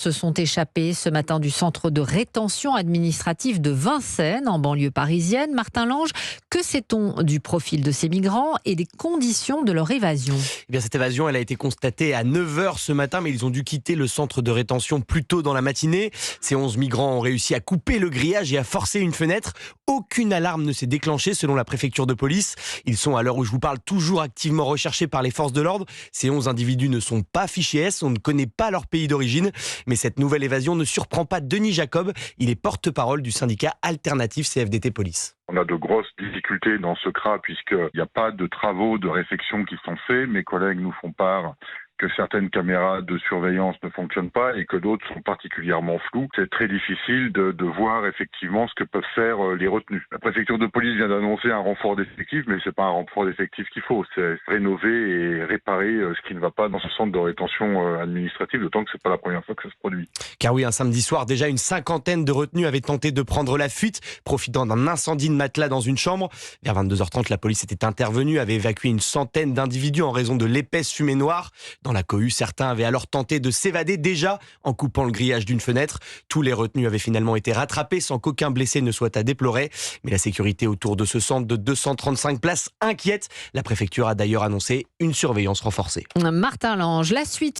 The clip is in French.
Se sont échappés ce matin du centre de rétention administrative de Vincennes, en banlieue parisienne. Martin Lange, que sait-on du profil de ces migrants et des conditions de leur évasion ? Eh bien, cette évasion, elle a été constatée à 9h ce matin, mais ils ont dû quitter le centre de rétention plus tôt dans la matinée. Ces 11 migrants ont réussi à couper le grillage et à forcer une fenêtre. Aucune alarme ne s'est déclenchée selon la préfecture de police. Ils sont, à l'heure où je vous parle, toujours activement recherchés par les forces de l'ordre. Ces 11 individus ne sont pas fichés S, on ne connaît pas leur pays d'origine. Mais cette nouvelle évasion ne surprend pas Denis Jacob. Il est porte-parole du syndicat alternatif CFDT Police. On a de grosses difficultés dans ce CRA puisqu'il n'y a pas de travaux de réfection qui sont faits. Mes collègues nous font part que certaines caméras de surveillance ne fonctionnent pas et que d'autres sont particulièrement floues. C'est très difficile de voir effectivement ce que peuvent faire les retenus. La préfecture de police vient d'annoncer un renfort d'effectifs, mais c'est pas un renfort d'effectifs qu'il faut. C'est rénover et réparer ce qui ne va pas dans ce centre de rétention administrative, d'autant que c'est pas la première fois que ça se produit. Car oui, un samedi soir, déjà une cinquantaine de retenus avaient tenté de prendre la fuite, profitant d'un incendie de matelas dans une chambre. Vers 22h30, la police était intervenue, avait évacué une centaine d'individus en raison de l'épaisse fumée noire. Dans la cohue, certains avaient alors tenté de s'évader déjà en coupant le grillage d'une fenêtre. Tous les retenus avaient finalement été rattrapés sans qu'aucun blessé ne soit à déplorer. Mais la sécurité autour de ce centre de 235 places inquiète. La préfecture a d'ailleurs annoncé une surveillance renforcée. Martin Lange, la suite